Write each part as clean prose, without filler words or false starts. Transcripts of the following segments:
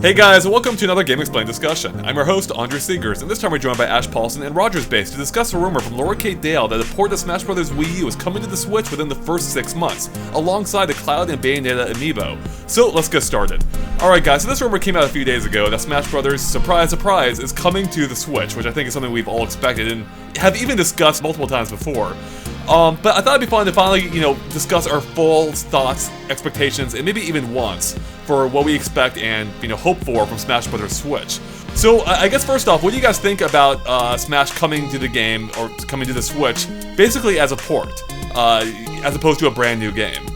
Hey guys, welcome to another Game Explained discussion. I'm your host, Andrew Seegers, and this time we're joined by Ash Paulson and Rogers Base to discuss a rumor from Laura Kate Dale that a port of Smash Bros. Wii U is coming to the Switch within the first 6 months, alongside the Cloud and Bayonetta amiibo. So let's get started. Alright guys, so this rumor came out a few days ago that Smash Bros., surprise surprise, is coming to the Switch, which I think is something we've all expected and have even discussed multiple times before. But I thought it'd be fun to finally, discuss our full thoughts, expectations, and maybe even wants for what we expect and, hope for from Smash Bros. Switch. So, I guess first off, what do you guys think about Smash coming to the game, or coming to the Switch, basically as a port, as opposed to a brand new game?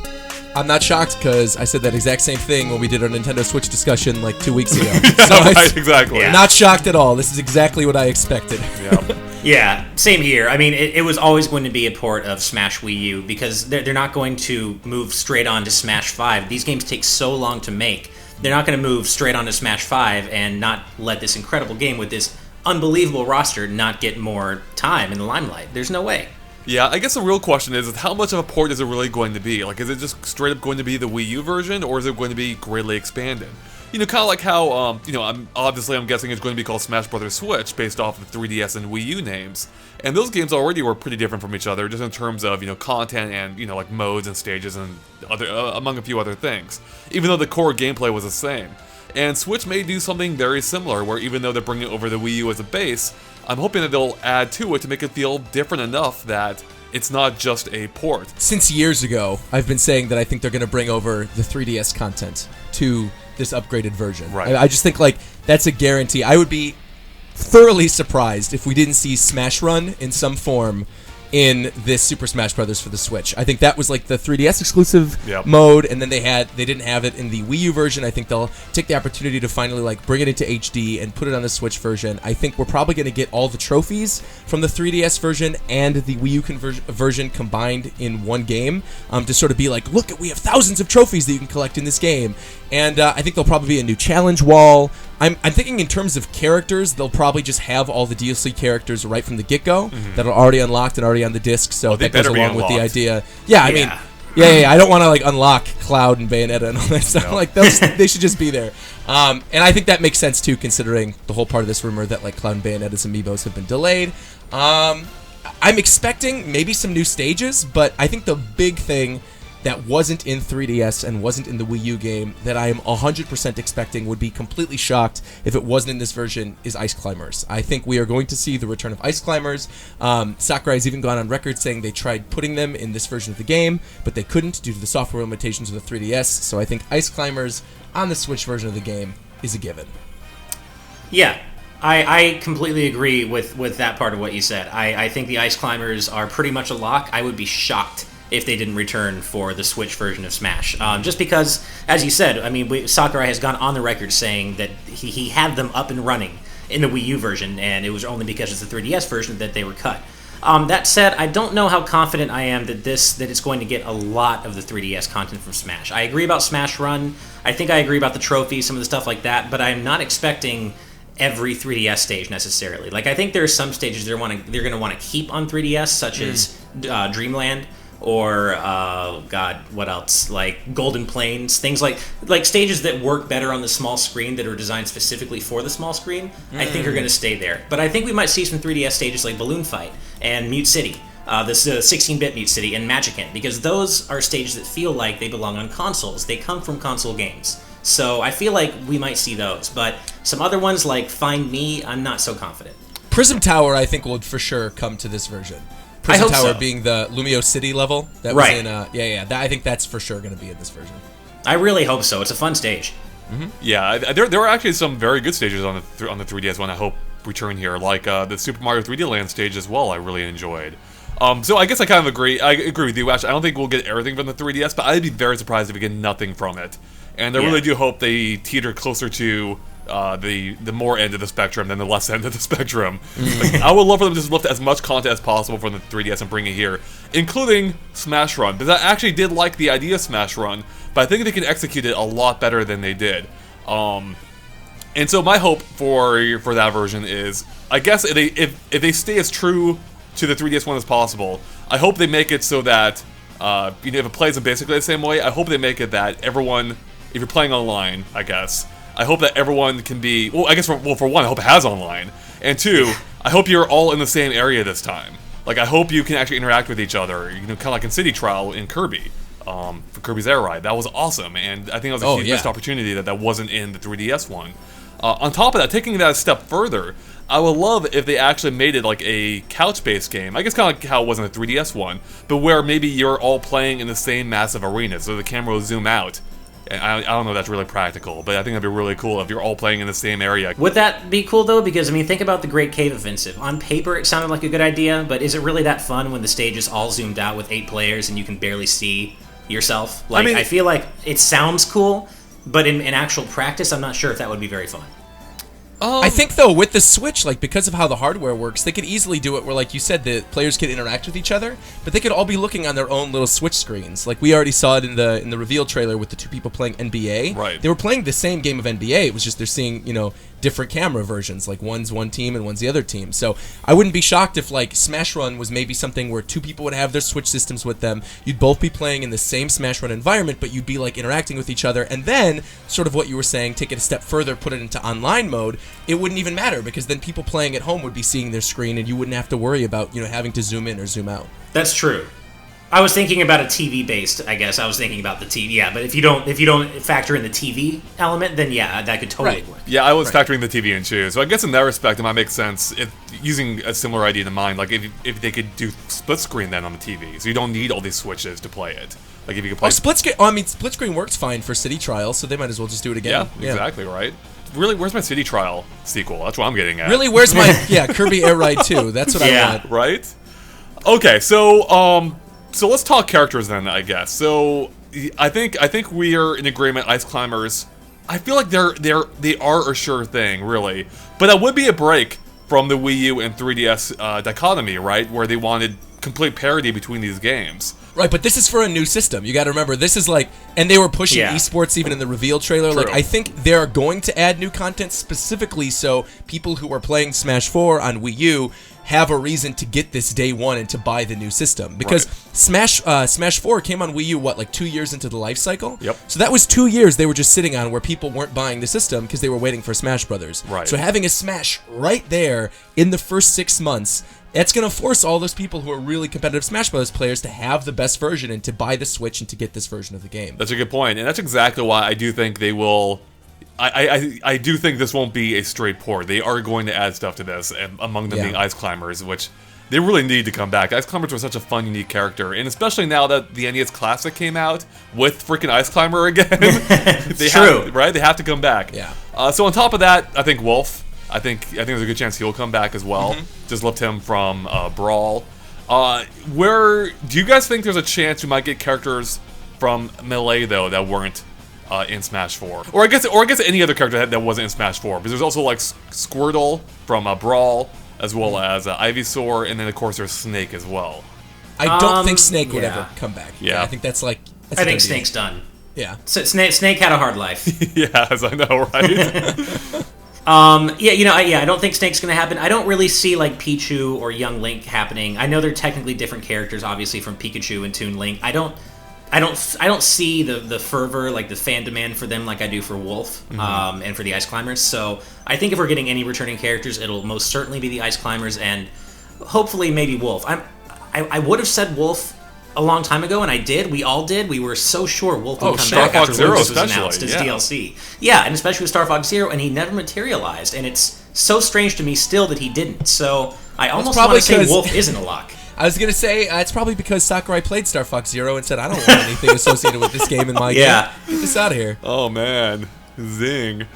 I'm not shocked, because I said that exact same thing when we did our Nintendo Switch discussion like 2 weeks ago. Right, exactly. Yeah. Not shocked at all. This is exactly what I expected. Yeah. Yeah, same here. I mean, it was always going to be a port of Smash Wii U because they're not going to move straight on to Smash 5. These games take so long to make. They're not going to move straight on to Smash 5 and not let this incredible game with this unbelievable roster not get more time in the limelight. There's no way. Yeah, I guess the real question is how much of a port is it really going to be? Like, is it just straight up going to be the Wii U version, or is it going to be greatly expanded? Kind of like how, I'm guessing it's going to be called Smash Bros. Switch, based off the 3DS and Wii U names. And those games already were pretty different from each other, just in terms of, content and, like modes and stages and other, among a few other things. Even though the core gameplay was the same. And Switch may do something very similar, where even though they're bringing over the Wii U as a base, I'm hoping that they'll add to it to make it feel different enough that it's not just a port. Since years ago, I've been saying that I think they're going to bring over the 3DS content to this upgraded version. Right. I just think, that's a guarantee. I would be thoroughly surprised if we didn't see Smash Run in some form in this Super Smash Bros. For the Switch. I think that was the 3DS exclusive mode, and then they didn't have it in the Wii U version. I think they'll take the opportunity to finally bring it into HD and put it on the Switch version. I think we're probably going to get all the trophies from the 3DS version and the Wii U version combined in one game, to sort of be look, we have thousands of trophies that you can collect in this game. And I think there'll probably be a new challenge wall. I'm thinking in terms of characters, they'll probably just have all the DLC characters right from the get-go that are already unlocked and already on the disc, so that goes along with the idea. Yeah, I mean, I don't want to unlock Cloud and Bayonetta and all that stuff. No. They should just be there. And I think that makes sense too, considering the whole part of this rumor that Cloud and Bayonetta's amiibos have been delayed. I'm expecting maybe some new stages, but I think the big thing that wasn't in 3DS and wasn't in the Wii U game that I am 100% expecting, would be completely shocked if it wasn't in this version, is Ice Climbers. I think we are going to see the return of Ice Climbers. Sakurai has even gone on record saying they tried putting them in this version of the game, but they couldn't due to the software limitations of the 3DS, so I think Ice Climbers on the Switch version of the game is a given. Yeah. I completely agree with that part of what you said. I think the Ice Climbers are pretty much a lock. I would be shocked if they didn't return for the Switch version of Smash. Just because, as you said, Sakurai has gone on the record saying that he had them up and running in the Wii U version, and it was only because it's the 3DS version that they were cut. That said, I don't know how confident I am that it's going to get a lot of the 3DS content from Smash. I agree about Smash Run. I think I agree about the trophies, some of the stuff like that, but I'm not expecting every 3DS stage necessarily. I think there are some stages they're going to want to keep on 3DS, such as Dreamland, or what else? Golden Plains, things like stages that work better on the small screen that are designed specifically for the small screen. I think are going to stay there. But I think we might see some 3DS stages like Balloon Fight and Mute City, this 16-bit Mute City, and Magicant, because those are stages that feel like they belong on consoles. They come from console games. So I feel like we might see those. But some other ones like Find Me, I'm not so confident. Prism Tower, I think, will for sure come to this version. Prism Tower being the Lumio City level that was in I think that's for sure going to be in this version. I really hope so. It's a fun stage. Mm-hmm. Yeah, there were actually some very good stages on the 3DS one I hope return here, like the Super Mario 3D Land stage as well. I really enjoyed. So I guess I kind of agree. I agree with you, Ash. I don't think we'll get everything from the 3DS, but I'd be very surprised if we get nothing from it. And I really do hope they teeter closer to the more end of the spectrum than the less end of the spectrum. I would love for them to just lift as much content as possible from the 3DS and bring it here, including Smash Run, because I actually did like the idea of Smash Run, but I think they can execute it a lot better than they did. And so my hope for that version is, I guess if they stay as true to the 3DS one as possible, I hope they make it so that if it plays in basically the same way, I hope they make it that everyone, if you're playing online, I guess, I hope that everyone can be. Well, I guess for one, I hope it has online, and two, I hope you're all in the same area this time. Like, I hope you can actually interact with each other. You know, kind of like in City Trial in Kirby, for Kirby's Air Ride. That was awesome, and I think that was a huge missed opportunity that wasn't in the 3DS one. On top of that, taking that a step further, I would love if they actually made it like a couch-based game. I guess kind of like how it was in the 3DS one, but where maybe you're all playing in the same massive arena, so the camera will zoom out. And I don't know if that's really practical, but I think that'd be really cool if you're all playing in the same area. Would that be cool, though? Because, I mean, think about the Great Cave Offensive. On paper, it sounded like a good idea, but is it really that fun when the stage is all zoomed out with 8 players and you can barely see yourself? Like, I feel like it sounds cool, but in actual practice, I'm not sure if that would be very fun. I think, though, with the Switch, like, because of how the hardware works, they could easily do it where, like you said, the players could interact with each other, but they could all be looking on their own little Switch screens. Like, we already saw it in the reveal trailer with the 2 people playing NBA. Right. They were playing the same game of NBA. It was just they're seeing, you know, different camera versions. Like, one's one team and one's the other team. So I wouldn't be shocked if, like, Smash Run was maybe something where 2 people would have their Switch systems with them. You'd both be playing in the same Smash Run environment, but you'd be, like, interacting with each other. And then, sort of what you were saying, take it a step further, put it into online mode. It wouldn't even matter, because then people playing at home would be seeing their screen and you wouldn't have to worry about, you know, having to zoom in or zoom out. That's true. I was thinking about a TV based, I guess. I was thinking about the TV, yeah, but if you don't factor in the TV element, then yeah, that could totally work. Yeah, I was factoring the TV in too. So I guess in that respect it might make sense if using a similar idea in mind, like if they could do split screen then on the TV. So you don't need all these switches to play it. Like if you could play split screen. I mean, split screen works fine for City Trial, so they might as well just do it again. Yeah, exactly, right. Really, where's my City Trial sequel? That's what I'm getting at. Really, where's my Kirby Air Ride 2? That's what I want. Right? Okay, so let's talk characters then, I guess. So I think we are in agreement. Ice Climbers, I feel like they are a sure thing, really. But that would be a break from the Wii U and 3DS dichotomy, right? Where they wanted complete parity between these games. Right, but this is for a new system. You got to remember, this is like, and they were pushing esports even in the reveal trailer. True. Like, I think they're going to add new content specifically so people who are playing Smash 4 on Wii U have a reason to get this day one and to buy the new system. Because Smash 4 came on Wii U, like 2 years into the life cycle? Yep. So that was 2 years they were just sitting on where people weren't buying the system because they were waiting for Smash Brothers. Right. So having a Smash right there in the first 6 months, that's going to force all those people who are really competitive Smash Bros. Players to have the best version and to buy the Switch and to get this version of the game. That's a good point, and that's exactly why I do think they will. I do think this won't be a straight port. They are going to add stuff to this, and among them being Ice Climbers, which they really need to come back. Ice Climbers were such a fun, unique character, and especially now that the NES Classic came out with freaking Ice Climber again, they have to come back. Yeah. So on top of that, I think Wolf. I think there's a good chance he'll come back as well. Just lift him from Brawl. Where do you guys think there's a chance we might get characters from Melee though that weren't in Smash 4? Or I guess any other character that wasn't in Smash 4. Because there's also like Squirtle from Brawl, as well as Ivysaur, and then of course there's Snake as well. I don't think Snake would ever come back. Yeah, I think that's like. I think Snake's done. Yeah. So Snake had a hard life. Yes, I know, right? I don't think Snake's gonna happen. I don't really see like Pichu or Young Link happening. I know they're technically different characters, obviously from Pikachu and Toon Link. I don't see the fervor, like the fan demand for them, like I do for Wolf and for the Ice Climbers. So I think if we're getting any returning characters, it'll most certainly be the Ice Climbers and hopefully maybe Wolf. I would have said Wolf a long time ago, and I did. We all did. We were so sure Wolf would come back after Lucas was announced as DLC. Yeah, and especially with Star Fox Zero, and he never materialized. And it's so strange to me still that he didn't. So I almost want to say Wolf isn't a lock. I was going to say, it's probably because Sakurai played Star Fox Zero and said, I don't want anything associated with this game in my game. Get this out of here. Oh, man. Zing.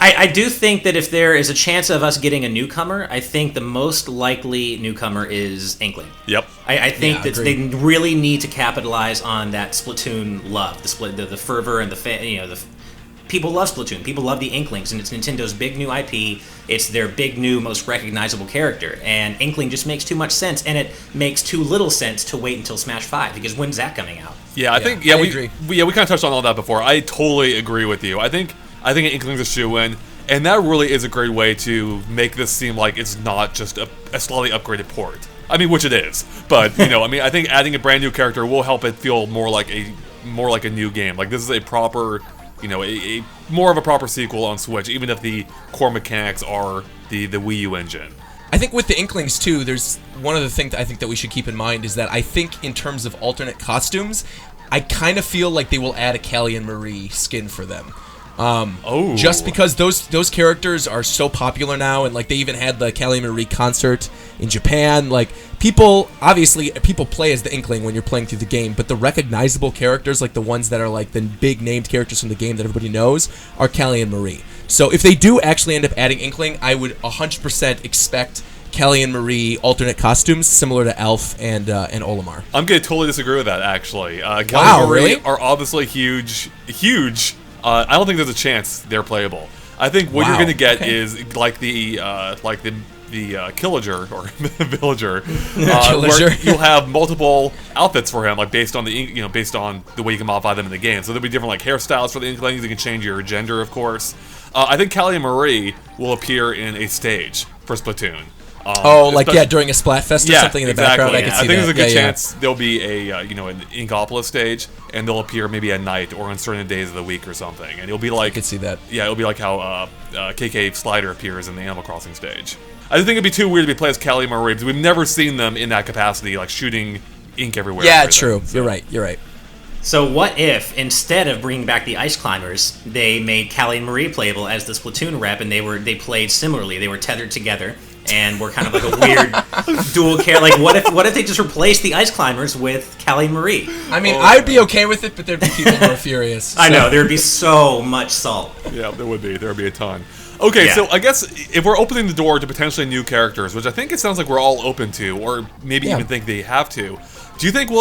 I do think that if there is a chance of us getting a newcomer, I think the most likely newcomer is Inkling. Yep. I think that they really need to capitalize on that Splatoon love, the fervor and the people love Splatoon. People love the Inklings, and it's Nintendo's big new IP. It's their big new most recognizable character, and Inkling just makes too much sense, and it makes too little sense to wait until Smash 5 because when's that coming out? Yeah, I agree. We kind of touched on all that before. I totally agree with you. I think Inkling's a shoe-in, and that really is a great way to make this seem like it's not just a slightly upgraded port. I mean, which it is, but I think adding a brand new character will help it feel more like a new game. Like this is a proper a more of a proper sequel on Switch, even if the core mechanics are the Wii U engine. I think with the Inklings too, there's one of the things I think that we should keep in mind is that I think in terms of alternate costumes, I kind of feel like they will add a Callie and Marie skin for them. Just because those characters are so popular now, and like they even had the Callie and Marie concert in Japan. Like people play as the Inkling when you're playing through the game, but the recognizable characters, like the ones that are like the big named characters from the game that everybody knows, are Callie and Marie. So if they do actually end up adding Inkling, I would 100% expect Callie and Marie alternate costumes similar to Elf and Olimar. I'm going to totally disagree with that, actually. Callie Wow, and Marie really? are obviously huge. I don't think there's a chance they're playable. I think what you're going to get is like the Killager or Villager, where you'll have multiple outfits for him, like based on the way you can modify them in the game. So there'll be different like hairstyles for the Inklings. You can change your gender, of course. I think Callie and Marie will appear in a stage for Splatoon. During a Splatfest or something in the background. I can see that. I think there's a good chance there'll be an Inkopolis stage, and they'll appear maybe at night or on certain days of the week or something. And it'll be like I could see that. Yeah, it'll be like how KK Slider appears in the Animal Crossing stage. I think it'd be too weird to be played as Callie and Marie because we've never seen them in that capacity, like shooting ink everywhere. Yeah, true. So. You're right. So what if, instead of bringing back the Ice Climbers, they made Callie and Marie playable as the Splatoon rep, and they played similarly. They were tethered together, and were kind of like a weird dual care. Like, what if they just replaced the Ice Climbers with Callie and Marie? I mean, I'd be okay with it, but there'd be people who are furious. So. I know, there'd be so much salt. Yeah, there would be. There would be a ton. Okay, so I guess if we're opening the door to potentially new characters, which I think it sounds like we're all open to, or maybe even think they have to, do you think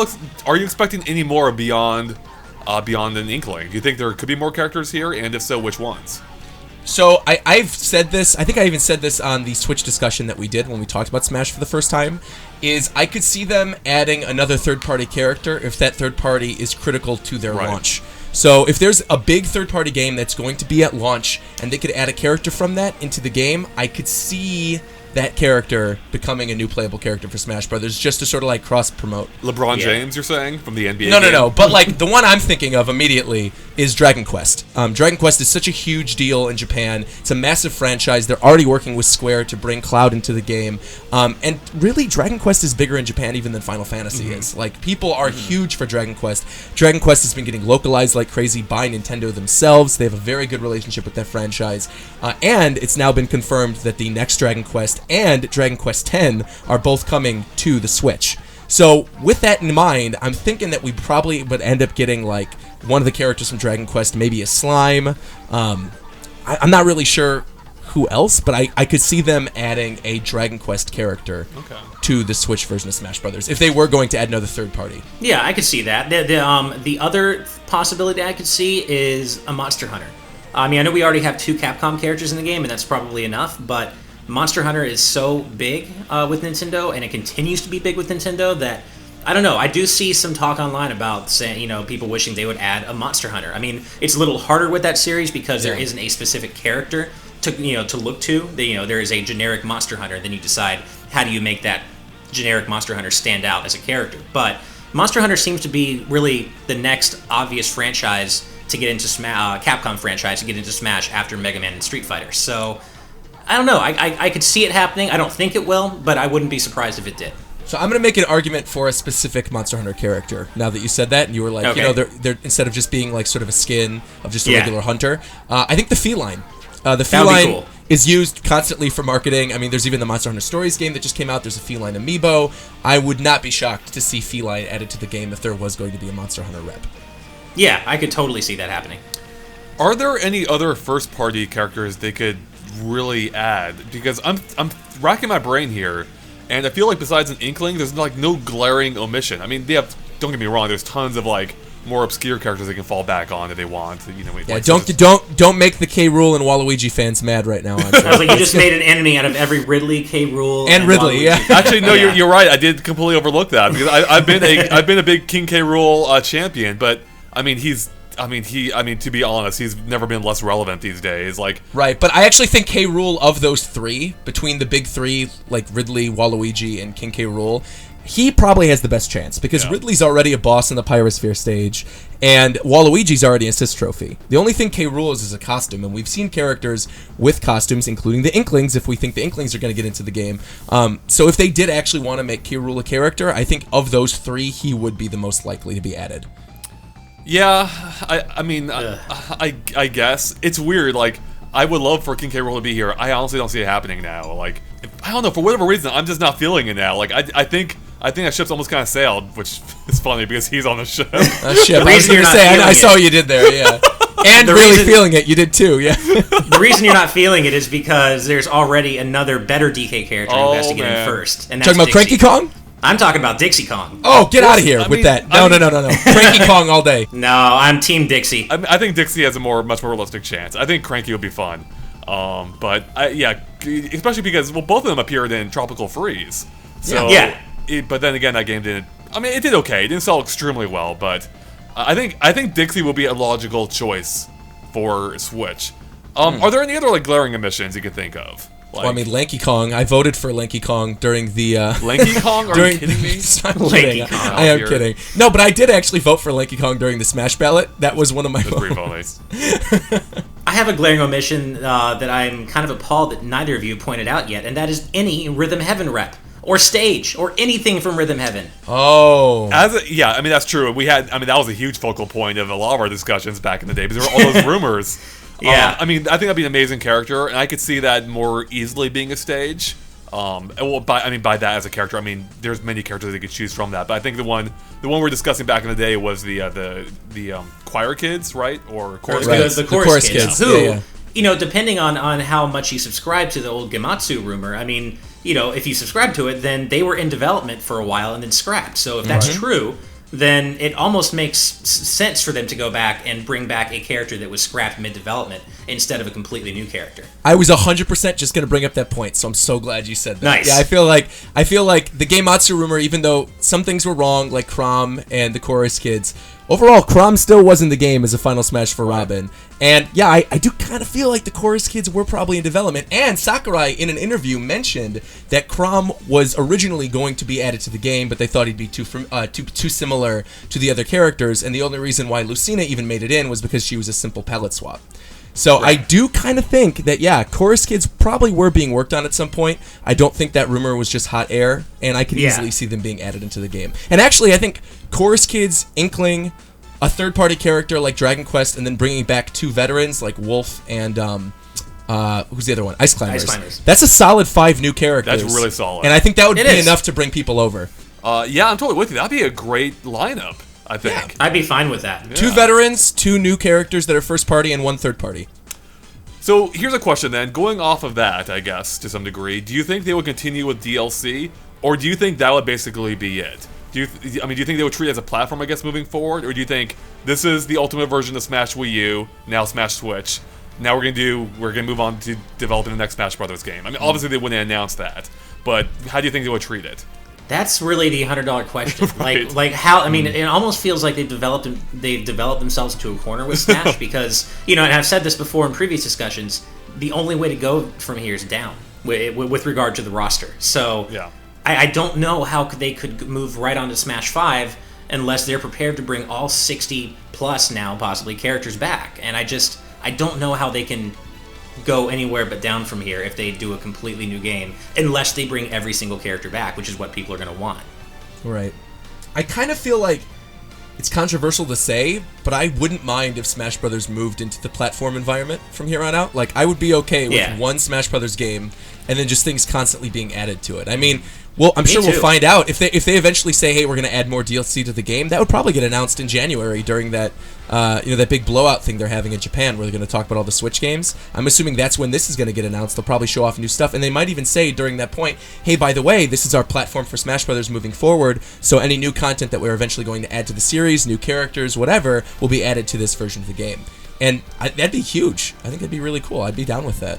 are you expecting any more beyond an Inkling? Do you think there could be more characters here, and if so, which ones? So I've said this, I think I even said this on the Switch discussion that we did when we talked about Smash for the first time, is I could see them adding another third-party character if that third party is critical to their launch. So if there's a big third-party game that's going to be at launch and they could add a character from that into the game, I could see that character becoming a new playable character for Smash Brothers, just to sort of like cross-promote. LeBron James, you're saying, from the NBA No, game? but like the one I'm thinking of immediately is Dragon Quest. Dragon Quest is such a huge deal in Japan. It's a massive franchise. They're already working with Square to bring Cloud into the game. And really, Dragon Quest is bigger in Japan even than Final Fantasy is. Like, people are huge for Dragon Quest. Dragon Quest has been getting localized like crazy by Nintendo themselves. They have a very good relationship with that franchise. And it's now been confirmed that the next Dragon Quest and Dragon Quest X are both coming to the Switch. So with that in mind, I'm thinking that we probably would end up getting like one of the characters from Dragon Quest, maybe a slime. I'm not really sure who else, but I could see them adding a Dragon Quest character to the Switch version of Smash Brothers if they were going to add another third party. Yeah, I could see that. The other possibility I could see is a Monster Hunter. I mean, I know we already have 2 Capcom characters in the game, and that's probably enough, but Monster Hunter is so big with Nintendo, and it continues to be big with Nintendo, that I don't know. I do see some talk online about saying, people wishing they would add a Monster Hunter. I mean, it's a little harder with that series because there isn't a specific character to look to. There is a generic Monster Hunter. Then you decide how do you make that generic Monster Hunter stand out as a character. But Monster Hunter seems to be really the next obvious franchise to get into Capcom franchise to get into Smash after Mega Man and Street Fighter. So I don't know. I could see it happening. I don't think it will, but I wouldn't be surprised if it did. So I'm going to make an argument for a specific Monster Hunter character. Now that you said that, and you were like, they're instead of just being like sort of a skin of just a regular hunter, I think the feline. The feline is used constantly for marketing. I mean, there's even the Monster Hunter Stories game that just came out. There's a feline amiibo. I would not be shocked to see feline added to the game if there was going to be a Monster Hunter rep. Yeah, I could totally see that happening. Are there any other first-party characters they could really add? Because I'm racking my brain here, and I feel like besides an Inkling, there's like no glaring omission. I mean, they have. Don't get me wrong. There's tons of like more obscure characters they can fall back on if they want. Yeah, don't make the K. Rool and Waluigi fans mad right now. I was like, you just made an enemy out of every Ridley, K. Rool, and Ridley. Yeah. Actually, no, you're right. I did completely overlook that because I've been a big King K. Rool champion, but I mean to be honest, he's never been less relevant these days. Like, right, but I actually think K. Rool of those 3, between the big 3, like Ridley, Waluigi, and King K. Rool, he probably has the best chance because Ridley's already a boss in the Pyrosphere stage, and Waluigi's already an assist trophy. The only thing K. Rool is a costume, and we've seen characters with costumes, including the Inklings, if we think the Inklings are going to get into the game. So if they did actually want to make K. Rool a character, I think of those three, he would be the most likely to be added. Yeah, I mean, I guess. It's weird, like, I would love for King K. Rool to be here. I honestly don't see it happening now. Like, I don't know, for whatever reason, I'm just not feeling it now. Like, I think that ship's almost kind of sailed, which is funny because he's on the ship. Ship. I was going to say, I saw what you did there, yeah. And really feeling it, you did too, yeah. The reason you're not feeling it is because there's already another better DK character who has to get in first. And that's talking about Dixie. Cranky Kong? I'm talking about Dixie Kong. Oh, get out of here with that. No. Cranky Kong all day. No, I'm Team Dixie. I think Dixie has a much more realistic chance. I think Cranky will be fun. But especially because, well, both of them appeared in Tropical Freeze. So, but then again, that game didn't. I mean, it did okay. It didn't sell extremely well, but I think Dixie will be a logical choice for Switch. Are there any other like glaring omissions you could think of? Like, well, I mean, Lanky Kong. I voted for Lanky Kong during the... Lanky Kong? Are you kidding me? Lanky Kong. I am kidding. No, but I did actually vote for Lanky Kong during the Smash ballot. That was one of my votes. I have a glaring omission that I'm kind of appalled that neither of you pointed out yet, and that is any Rhythm Heaven rep. Or stage, or anything from Rhythm Heaven. Oh. I mean, that's true. That was a huge focal point of a lot of our discussions back in the day, because there were all those rumors. Yeah. I mean, I think that'd be an amazing character, and I could see that more easily being a stage. By that as a character, I mean, there's many characters they could choose from that, but I think the one we're discussing back in the day was the choir kids, right? Or chorus kids. The chorus kids. Who, yeah. You know, depending on how much you subscribe to the old Gematsu rumor, I mean, you know, if you subscribe to it, then they were in development for a while and then scrapped. So if that's true, then it almost makes sense for them to go back and bring back a character that was scrapped mid-development instead of a completely new character. I was 100% just going to bring up that point, so I'm so glad you said that. Nice. Yeah, I feel like the Gematsu rumor, even though some things were wrong, like Chrom and the Chorus Kids, overall, Chrom still was in the game as a final smash for Robin. And yeah, I do kind of feel like the Chorus Kids were probably in development. And Sakurai, in an interview, mentioned that Chrom was originally going to be added to the game, but they thought he'd be too similar to the other characters. And the only reason why Lucina even made it in was because she was a simple palette swap. So I do kind of think that, yeah, Chorus Kids probably were being worked on at some point. I don't think that rumor was just hot air, and I could easily see them being added into the game. And actually, I think Chorus Kids, Inkling, a third-party character like Dragon Quest, and then bringing back two veterans like Wolf and who's the other one? Ice Climbers. That's a solid 5 new characters. That's really solid. And I think that would be enough to bring people over. Yeah, I'm totally with you. That'd be a great lineup, I think. Yeah, I'd be fine with that. Yeah. 2 veterans, 2 new characters that are first-party, and 1 third-party. So here's a question then. Going off of that, I guess, to some degree, do you think they will continue with DLC, or do you think that would basically be it? Do you think they would treat it as a platform, I guess, moving forward? Or do you think this is the ultimate version of Smash Wii U, now Smash Switch? Now we're gonna move on to developing the next Smash Brothers game. I mean, obviously they wouldn't announce that, but how do you think they would treat it? That's really the $100 question. Right. Like how? I mean, it almost feels like they've developed themselves into a corner with Smash because, you know, and I've said this before in previous discussions. The only way to go from here is down with regard to the roster. So yeah. I don't know how they could move right on to Smash 5 unless they're prepared to bring all 60 plus now possibly characters back. And I don't know how they can go anywhere but down from here if they do a completely new game unless they bring every single character back, which is what people are going to want. Right. I kind of feel like it's controversial to say, but I wouldn't mind if Smash Brothers moved into the platform environment from here on out. Like, I would be okay with one Smash Brothers game and then just things constantly being added to it. I mean, well, I'm sure we'll find out if they eventually say, "Hey, we're going to add more DLC to the game." That would probably get announced in January during that that big blowout thing they're having in Japan, where they're going to talk about all the Switch games. I'm assuming that's when this is going to get announced. They'll probably show off new stuff, and they might even say during that point, "Hey, by the way, this is our platform for Smash Brothers moving forward. So any new content that we're eventually going to add to the series, new characters, whatever, will be added to this version of the game." And that'd be huge. I think that'd be really cool. I'd be down with that.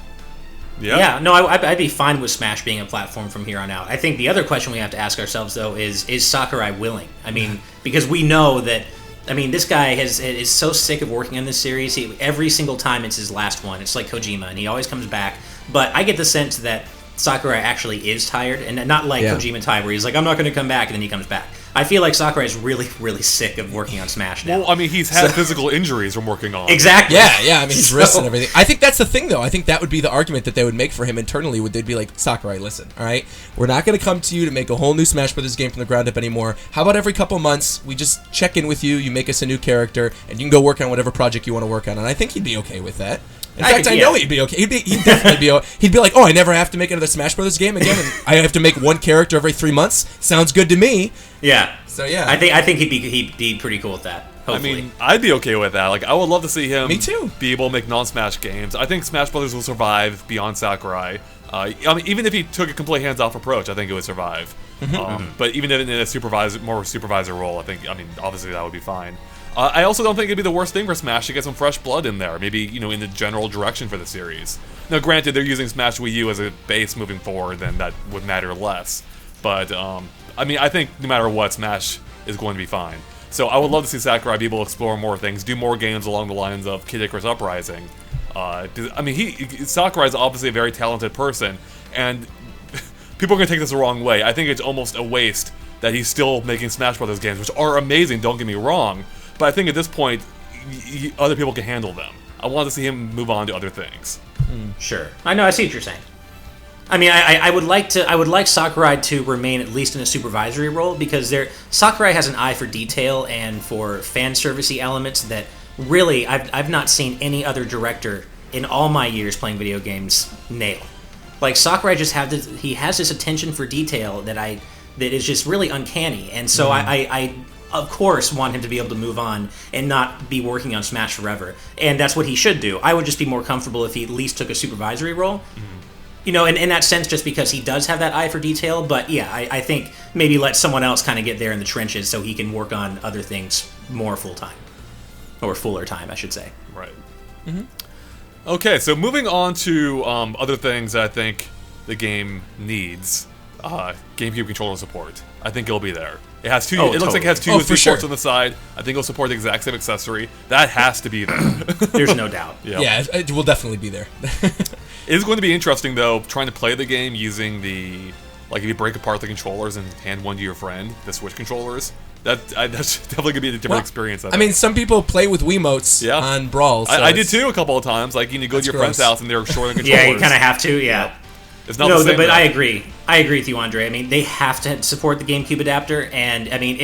Yeah, no, I'd be fine with Smash being a platform from here on out. I think the other question we have to ask ourselves, though, is Sakurai willing? I mean, because we know that, I mean, this guy is so sick of working on this series. Every single time it's his last one. It's like Kojima, and he always comes back. But I get the sense that Sakurai actually is tired, and not like Yeah. Kojima tired, where he's like, I'm not going to come back, and then he comes back. I feel like Sakurai is really, really sick of working on Smash now. Well, I mean, he's had physical injuries from working on. Exactly. Yeah, I mean, his wrists and everything. I think that's the thing, though. I think that would be the argument that they would make for him internally. They'd be like, Sakurai, listen, all right? We're not going to come to you to make a whole new Smash Brothers game from the ground up anymore. How about every couple months, we just check in with you, you make us a new character, and you can go work on whatever project you want to work on. And I think he'd be okay with that. In fact, I know he'd be okay. He'd definitely be okay. He'd be like, oh, I never have to make another Smash Brothers game again, and I have to make one character every 3 months. Sounds good to me. Yeah. So, yeah. I think he'd be pretty cool with that. Hopefully. I mean, I'd be okay with that. Like, I would love to see him Me too. be able to make non-Smash games. I think Smash Brothers will survive beyond Sakurai. I mean, even if he took a complete hands-off approach, I think it would survive. But even in a more supervisor role, I mean, obviously that would be fine. I also don't think it'd be the worst thing for Smash to get some fresh blood in there, maybe, in the general direction for the series. Now, granted, they're using Smash Wii U as a base moving forward, then that would matter less. But, I mean, I think no matter what, Smash is going to be fine. So I would love to see Sakurai be able to explore more things, do more games along the lines of Kid Icarus Uprising. I mean, Sakurai is obviously a very talented person, and people are going to take this the wrong way. I think it's almost a waste that he's still making Smash Brothers games, which are amazing, don't get me wrong. But I think at this point, other people can handle them. I want to see him move on to other things. Sure. I know. I see what you're saying. I mean, I would like Sakurai to remain at least in a supervisory role, because Sakurai has an eye for detail and for fan servicey elements that really I've not seen any other director in all my years playing video games nail. Like, Sakurai just he has this attention for detail that is just really uncanny, and so I of course want him to be able to move on and not be working on Smash forever, and that's what he should do. I would just be more comfortable if he at least took a supervisory role. In that sense, just because he does have that eye for detail. But yeah, I think maybe let someone else kind of get there in the trenches so he can work on other things more full-time. Or fuller time, I should say. Right. Okay, so moving on to other things that I think the game needs. GameCube controller support. I think it'll be there. It has two. It looks like it has two USB ports on the side. I think it'll support the exact same accessory. That has to be there. There's no doubt. Yeah, it will definitely be there. It is going to be interesting, though, trying to play the game using if you break apart the controllers and hand one to your friend, the Switch controllers. That's definitely going to be a different experience. I mean, some people play with Wiimotes on Brawl. So I did too a couple of times. Like, you go to your friend's house and they're short on controllers. Yeah, you kind of have to, yeah. It's not the same, but I agree. I agree with you, Andre. I mean, they have to support the GameCube adapter, and I mean,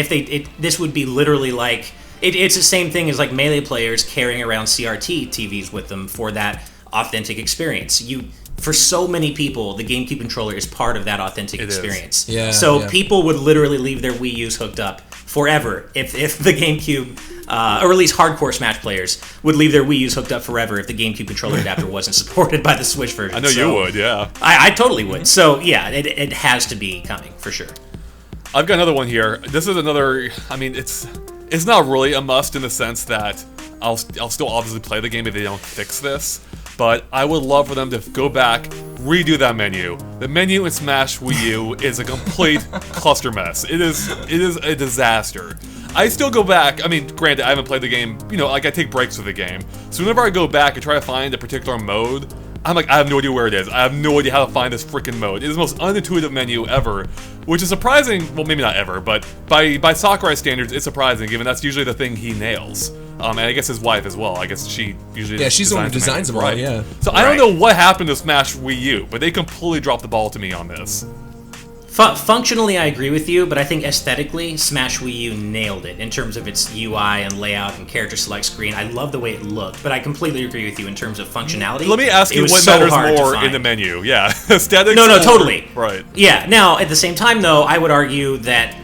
this would be literally like it's the same thing as like Melee players carrying around CRT TVs with them for that authentic experience. For so many people, the GameCube controller is part of that authentic experience. Yeah. So people would literally leave their Wii U's hooked up forever if the GameCube, or at least hardcore Smash players, would leave their Wii U's hooked up forever if the GameCube controller adapter wasn't supported by the Switch version. I know you would, yeah. I totally would. So yeah, it has to be coming for sure. I've got another one here. This is another. I mean, it's not really a must in the sense that I'll still obviously play the game if they don't fix this. But I would love for them to go back, redo that menu. The menu in Smash Wii U is a complete cluster mess. It is a disaster. I still go back. I mean, granted, I haven't played the game. I take breaks with the game. So whenever I go back and try to find a particular mode, I'm like, I have no idea where it is. I have no idea how to find this freaking mode. It is the most unintuitive menu ever, which is surprising. Well, maybe not ever, but by Sakurai standards, it's surprising, given that's usually the thing he nails. And I guess his wife as well. I guess she usually she's the one who designs them all, right? yeah. So I don't know what happened to Smash Wii U, but they completely dropped the ball to me on this. Functionally, I agree with you, but I think aesthetically, Smash Wii U nailed it in terms of its UI and layout and character select screen. I love the way it looked, but I completely agree with you in terms of functionality. Let me ask you what matters more in the menu. Yeah, aesthetics. No, totally. Right. Yeah. Now, at the same time, though, I would argue that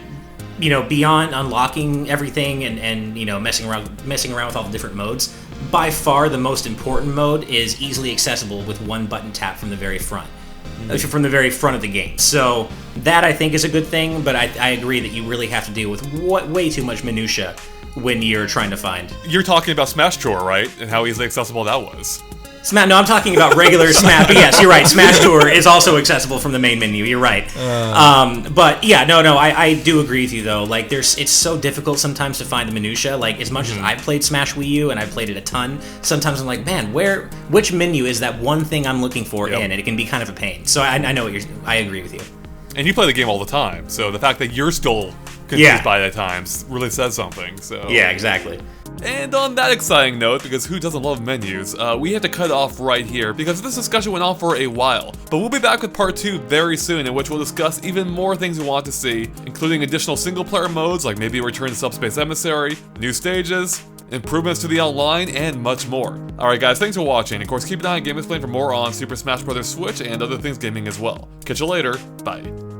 beyond unlocking everything and messing around with all the different modes, by far the most important mode is easily accessible with one button tap from the very front. From the very front of the game. So that I think is a good thing, but I agree that you really have to deal with way too much minutia when you're trying to find. You're talking about Smash Tour, right? And how easily accessible that was. No, I'm talking about regular Smash. But yes, you're right. Smash Tour is also accessible from the main menu. You're right. But yeah, no, I do agree with you though. Like, it's so difficult sometimes to find the minutia. Like, as much as I've played Smash Wii U and I've played it a ton, sometimes I'm like, man, which menu is that one thing I'm looking for in? And it can be kind of a pain. So I know I agree with you. And you play the game all the time, so the fact that you're still confused by it at times really says something. So yeah, exactly. And on that exciting note, because who doesn't love menus, we have to cut it off right here because this discussion went on for a while. But we'll be back with part 2 very soon, in which we'll discuss even more things we want to see, including additional single-player modes like maybe a return to Subspace Emissary, new stages, improvements to the online, and much more. Alright guys, thanks for watching. Of course, keep an eye on GameXplain for more on Super Smash Bros. Switch and other things gaming as well. Catch you later. Bye.